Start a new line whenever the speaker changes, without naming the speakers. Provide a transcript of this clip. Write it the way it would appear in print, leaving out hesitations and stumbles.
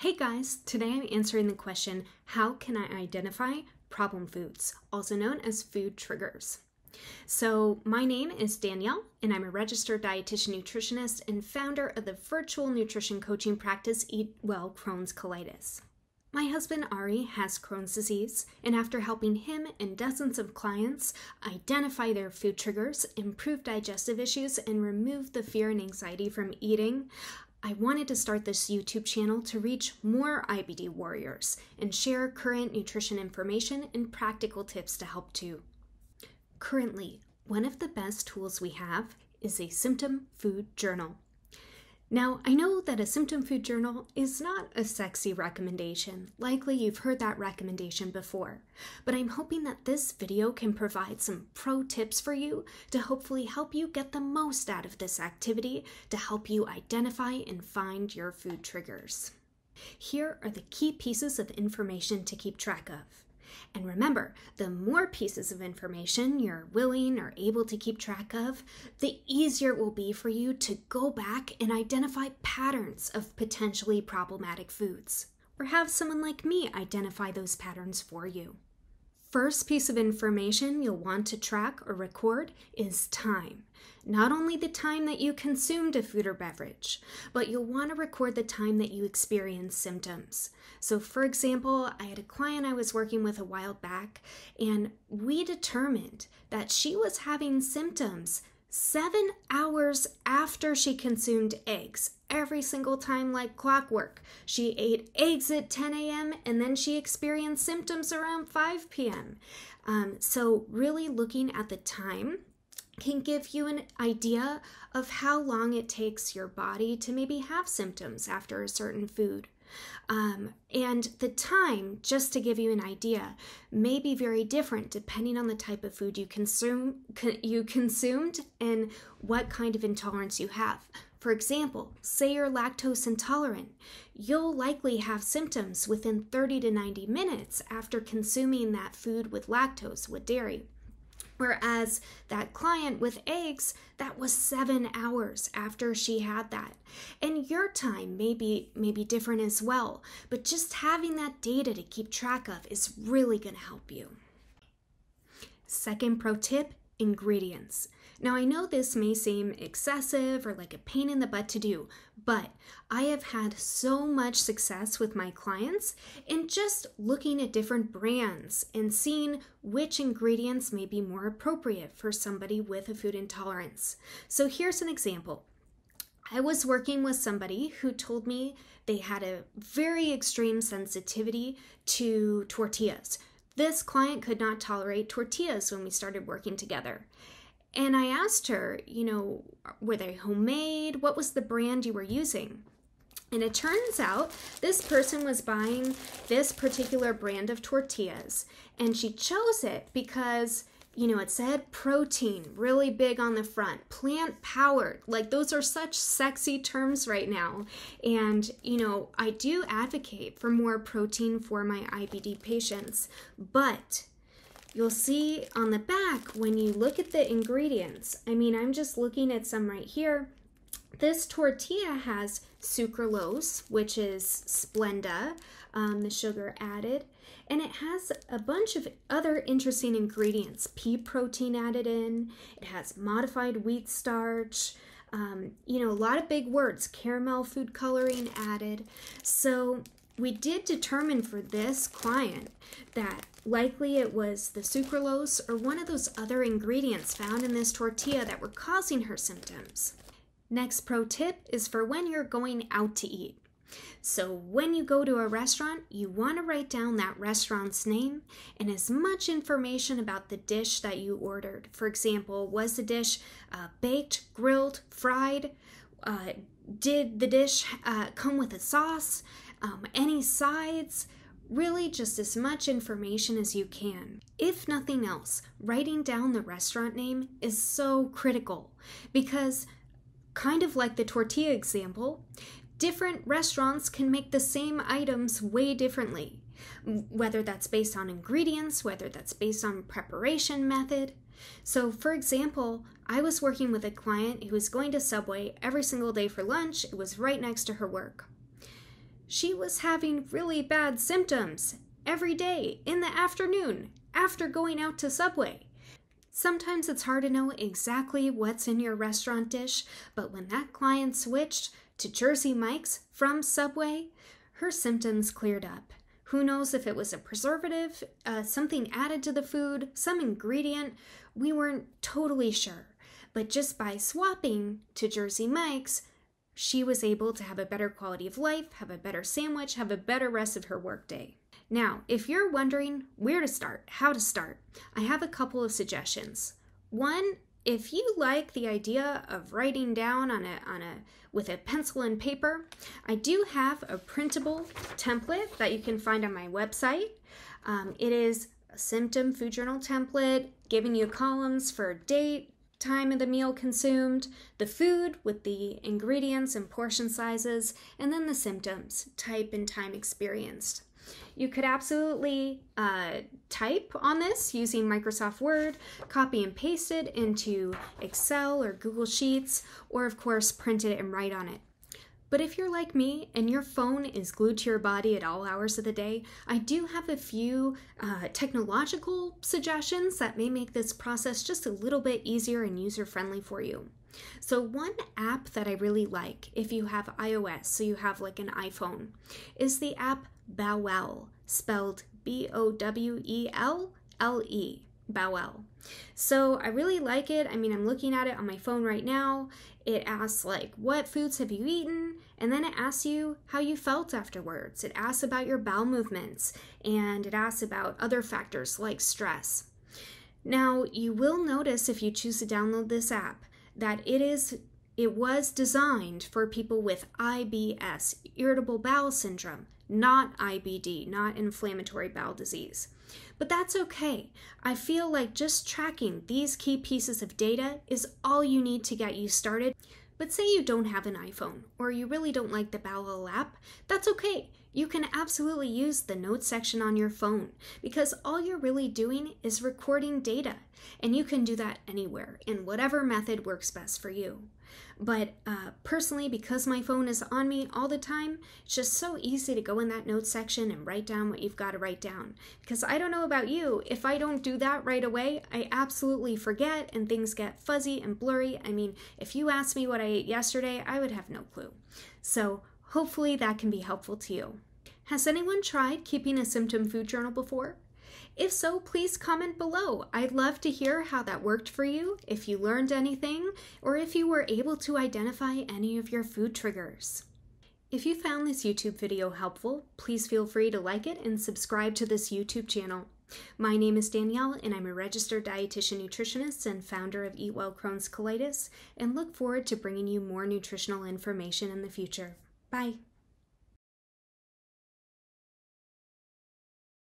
Hey guys, today I'm answering the question, how can I identify problem foods, also known as food triggers? So my name is Danielle, and I'm a registered dietitian nutritionist and founder of the virtual nutrition coaching practice Eat Well Crohn's Colitis. My husband Ari has Crohn's disease, and after helping him and dozens of clients identify their food triggers, improve digestive issues, and remove the fear and anxiety from eating, I wanted to start this YouTube channel to reach more IBD warriors and share current nutrition information and practical tips to help too. Currently, one of the best tools we have is a Symptom food journal. Now, I know that a Symptom food journal is not a sexy recommendation. Likely you've heard that recommendation before, but I'm hoping that this video can provide some pro tips for you to hopefully help you get the most out of this activity to help you identify and find your food triggers. Here are the key pieces of information to keep track of. And remember, the more pieces of information you're willing or able to keep track of, the easier it will be for you to go back and identify patterns of potentially problematic foods, or have someone like me identify those patterns for you. First piece of information you'll want to track or record is time. Not only the time that you consumed a food or beverage, but you'll want to record the time that you experience symptoms. So for example, I had a client I was working with a while back, and we determined that she was having symptoms 7 hours after she consumed eggs. Every single time like clockwork. She ate eggs at 10 a.m. and then she experienced symptoms around 5 p.m. So really looking at the time can give you an idea of how long it takes your body to maybe have symptoms after a certain food. And the time, just to give you an idea, may be very different depending on the type of food you consumed and what kind of intolerance you have. For example, say you're lactose intolerant, you'll likely have symptoms within 30 to 90 minutes after consuming that food with lactose, with dairy. Whereas that client with eggs, that was 7 hours after she had that. And your time may be different as well, but just having that data to keep track of is really going to help you. Second pro tip, ingredients. Now I know this may seem excessive or like a pain in the butt to do, but I have had so much success with my clients in just looking at different brands and seeing which ingredients may be more appropriate for somebody with a food intolerance. So here's an example. I was working with somebody who told me they had a very extreme sensitivity to tortillas. This client could not tolerate tortillas when we started working together. And I asked her, were they homemade? What was the brand you were using? And it turns out this person was buying this particular brand of tortillas. And she chose it because, it said protein, really big on the front, plant powered. Like those are such sexy terms right now. And, I do advocate for more protein for my IBD patients, but you'll see on the back when you look at the ingredients, I'm just looking at some right here. This tortilla has sucralose, which is Splenda, the sugar added, and it has a bunch of other interesting ingredients. Pea protein added in, it has modified wheat starch, a lot of big words, caramel food coloring added. So we did determine for this client that likely it was the sucralose or one of those other ingredients found in this tortilla that were causing her symptoms. Next pro tip is for when you're going out to eat. So when you go to a restaurant, you want to write down that restaurant's name and as much information about the dish that you ordered. For example, was the dish baked, grilled, fried? Did the dish come with a sauce? Any sides? Really just as much information as you can. If nothing else, writing down the restaurant name is so critical because, kind of like the tortilla example, different restaurants can make the same items way differently, whether that's based on ingredients, whether that's based on preparation method. So for example, I was working with a client who was going to Subway every single day for lunch. It was right next to her work. she was having really bad symptoms every day in the afternoon after going out to Subway. Sometimes it's hard to know exactly what's in your restaurant dish, but when that client switched to Jersey Mike's from Subway, her symptoms cleared up. Who knows if it was a preservative, something added to the food, some ingredient, we weren't totally sure. But just by swapping to Jersey Mike's, she was able to have a better quality of life, have a better sandwich, have a better rest of her workday. Now, if you're wondering where to start, how to start, I have a couple of suggestions. One, if you like the idea of writing down with a pencil and paper, I do have a printable template that you can find on my website. It is a Symptom food journal template, giving you columns for date, time of the meal consumed, the food with the ingredients and portion sizes, and then the symptoms, type and time experienced. You could absolutely type on this using Microsoft Word, copy and paste it into Excel or Google Sheets, or of course print it and write on it. But if you're like me and your phone is glued to your body at all hours of the day, I do have a few technological suggestions that may make this process just a little bit easier and user-friendly for you. So one app that I really like, if you have iOS, so you have like an iPhone, is the app Bowel, spelled Bowelle, Bowel. So I really like it. I mean, I'm looking at it on my phone right now. It asks like, what foods have you eaten? And then it asks you how you felt afterwards. It asks about your bowel movements, and it asks about other factors like stress. Now, you will notice if you choose to download this app that it was designed for people with IBS, irritable bowel syndrome, not IBD, not inflammatory bowel disease. But that's okay. I feel like just tracking these key pieces of data is all you need to get you started. But say you don't have an iPhone, or you really don't like the Bowel app, that's okay. You can absolutely use the notes section on your phone, because all you're really doing is recording data, and you can do that anywhere in whatever method works best for you. But personally, because my phone is on me all the time, it's just so easy to go in that notes section and write down what you've got to write down. Because I don't know about you, if I don't do that right away, I absolutely forget and things get fuzzy and blurry. I mean, if you asked me what I ate yesterday, I would have no clue. So hopefully that can be helpful to you. Has anyone tried keeping a symptom food journal before? If so, please comment below. I'd love to hear how that worked for you, if you learned anything, or if you were able to identify any of your food triggers. If you found this YouTube video helpful, please feel free to like it and subscribe to this YouTube channel. My name is Danielle, and I'm a registered dietitian nutritionist and founder of Eat Well Crohn's Colitis, and look forward to bringing you more nutritional information in the future. Bye.